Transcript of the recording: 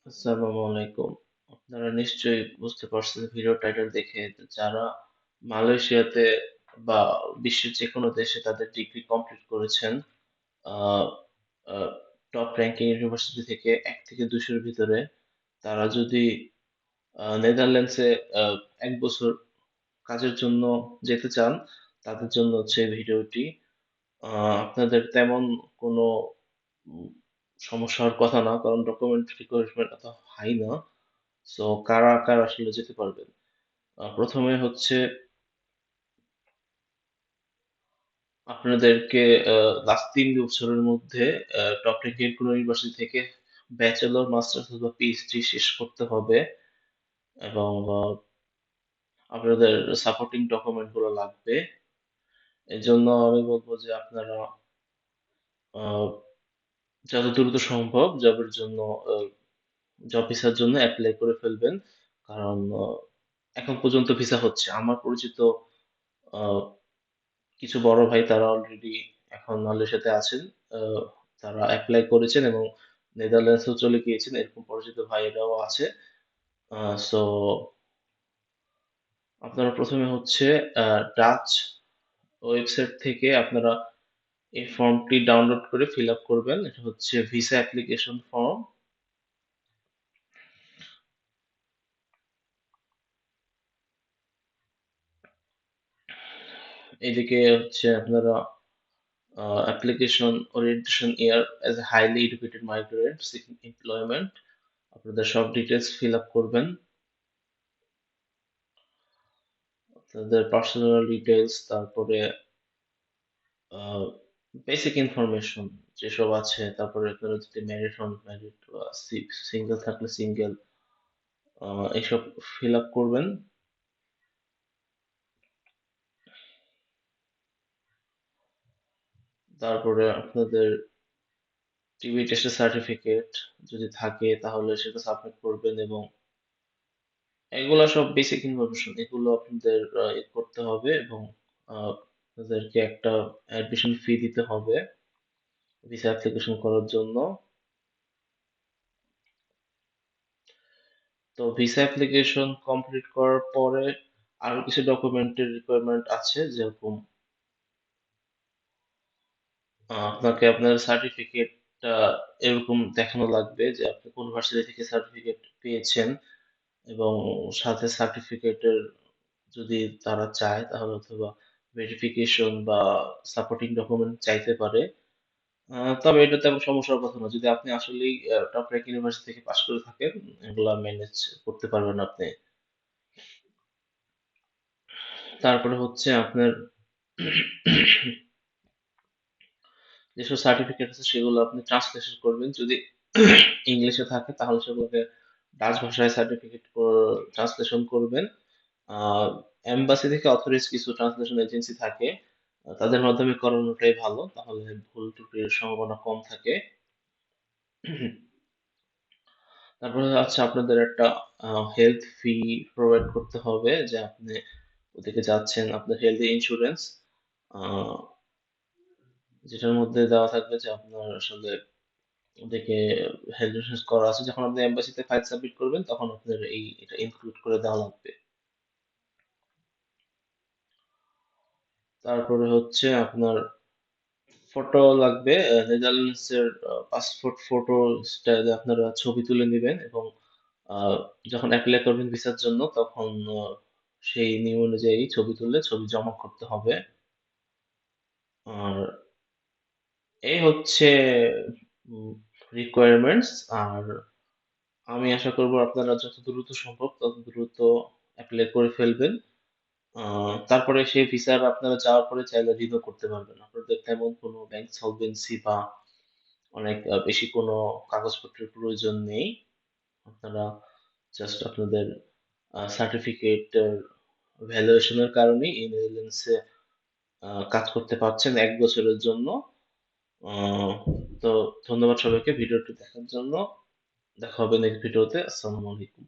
আসসালামু আলাইকুম। আপনারা নিশ্চয়ই বুঝতে পারছেন ভিডিও টাইটেল দেখে যে যারা মালয়েশিয়াতে বা বিশ্বের যেকোনো দেশে তাদের ডিগ্রি কমপ্লিট করেছেন আহ, আহ, টপ র্যাঙ্কিং ইউনিভার্সিটি থেকে 1 থেকে 200-এর ভিতরে তারা যদি নেদারল্যান্ডসে আহ, 1 বছর কাজের জন্য যেতে চান তাদের জন্য হচ্ছে এই ভিডিওটি। আপনাদের তেমন কোনো উম, সমস্যা হওয়ার কথা না, কারণ ডকুমেন্ট রিকোয়ারমেন্ট এত হাই না। সো কারা কারা আসলে যেতে পারবেন? প্রথমে হচ্ছে আপনাদেরকে লাস্ট 3 বছরের মধ্যে টপ র্যাঙ্কের কোনো ইউনিভার্সিটি থেকে ব্যাচেলর, মাস্টার্স অথবা পিএইচডি শেষ করতে হবে, এবং আপনাদের সাপোর্টিং ডকুমেন্ট গুলো লাগবে। এর জন্য আমি বলবো যে আপনারা আহ, যত দ্রুত সম্ভব জবের জন্য, জব ভিসার জন্য অ্যাপ্লাই করে ফেলবেন। কারণ এখন পর্যন্ত ভিসা হচ্ছে, আমার পরিচিত আহ, কিছু বড় ভাই তারা অলরেডি এখন মালয়েশিয়াতে আছেন। আহ, তারা অ্যাপ্লাই করেছেন এবং নেদারল্যান্ডসও চলে গিয়েছেন, এরকম পরিচিত ভাইরাও আছে। সো আপনারা প্রথমে হচ্ছে ডাচ ওয়েবসাইট থেকে আপনারা এই ফর্মটি ডাউনলোড করে ফিল আপ করবেন। এটা হচ্ছে ভিসা অ্যাপ্লিকেশন ফর্ম। এদিকে হচ্ছে আপনারা application orientation year as a highly educated migrant seeking employment, আপনাদের সব ডিটেলস ফিল আপ করবেন, আপনাদের পার্সোনাল ডিটেলস, তারপরে বেসিক ইনফরমেশন যেসব আছে, তারপরে আপনারা যদি ম্যারিড হন ম্যারিড, সিঙ্গেল থাকলে সিঙ্গেল, এইসব ফিল আপ করবেন। তারপরে আপনাদের টিভি টেস্টের সার্টিফিকেট যদি থাকে তাহলে সেটা সাবমিট করবেন, এবং এগুলা সব বেসিক ইনফরমেশন, এগুলো আপনাদের করতে হবে, এবং আপনাদেরকে একটা অ্যাডমিশন ফি দিতে হবে ভিসা অ্যাপ্লিকেশন করার জন্য। তো ভিসা অ্যাপ্লিকেশন কমপ্লিট করার পরে আরো কিছু ডকুমেন্টের রিকোয়ারমেন্ট আছে, যেরকম আপনাকে আপনার সার্টিফিকেটটা এরকম দেখানো লাগবে যে আপনি কোন ভার্সিটি থেকে সার্টিফিকেট পেয়েছেন, এবং সাথে সার্টিফিকেটের যদি তারা চায় তাহলে অথবা ভেরিফিকেশন বা সাপোর্টিং ডকুমেন্ট চাইতে পারে। তবে এটা তেমন সমস্যার কথা না, যদি আপনি আসলেই টপ র্যাঙ্ক ইউনিভার্সিটি থেকে পাশ করে থাকেন, এগুলা ম্যানেজ করতে পারবেন আপনি। তারপরে হচ্ছে আপনার যেসব সার্টিফিকেট আছে সেগুলো আপনি ট্রান্সলেশন করবেন, যদি ইংলিশে থাকে তাহলে সেগুলোকে ডাচ ভাষায় সার্টিফিকেট ট্রান্সলেশন করবেন। এমবাসি থেকে অথরাইজ কিছু ট্রান্সলেশন এজেন্সি থাকে, তাদের মাধ্যমে করানোটাই ভালো, তাহলে ভুল ত্রুটির সম্ভাবনা কম থাকে। তারপরে হচ্ছে আপনাদের একটা হেলথ ফি প্রোভাইড করতে হবে, যে আপনি ওদিকে যাচ্ছেন, আপনার হেলথ ইন্স্যুরেন্স, যেটার মধ্যে দেওয়া থাকবে যে আপনার আসলে ওদিকে হেলথ ইন্স্যুরেন্স করা আছে। যখন আপনি এম্বাসিতে ফাইল সাবমিট করবেন তখন আপনার এটা ইনক্লুড করে দেওয়া লাগবে। তারপরে হচ্ছে আপনার ফটো লাগবে, নেদারল্যান্ডস এর পাসপোর্ট ফটো স্টাইলে আপনারা ছবি তুলে নেবেন, এবং আহ, যখন অ্যাপ্লাই করবেন ভিসার জন্য তখন সেই নিয়ম অনুযায়ী ছবি জমা করতে হবে। আর এই হচ্ছে রিকোয়ারমেন্টস। আর আমি আশা করব আপনারা যত দ্রুত সম্ভব তত দ্রুত অ্যাপ্লাই করে ফেলবেন। তারপরে সেই ভিসার আপনারা যাওয়ার পরে চাইলে রিনিউ করতে পারবেন, আপনাদের তেমন কোনো ব্যাংক সলভেন্সি বা অনেক বেশি কোনো কাগজপত্রের প্রয়োজন নেই। আপনারা জাস্ট আপনাদের সার্টিফিকেট ভ্যালুয়েশনের কারণে এই নেদারল্যান্ডসে কাজ করতে পারছেন 1 বছরের জন্য। আহ, তো ধন্যবাদ সবাইকে ভিডিওটি দেখার জন্য। দেখা হবে নেক্সট ভিডিওতে। আসসালামু আলাইকুম।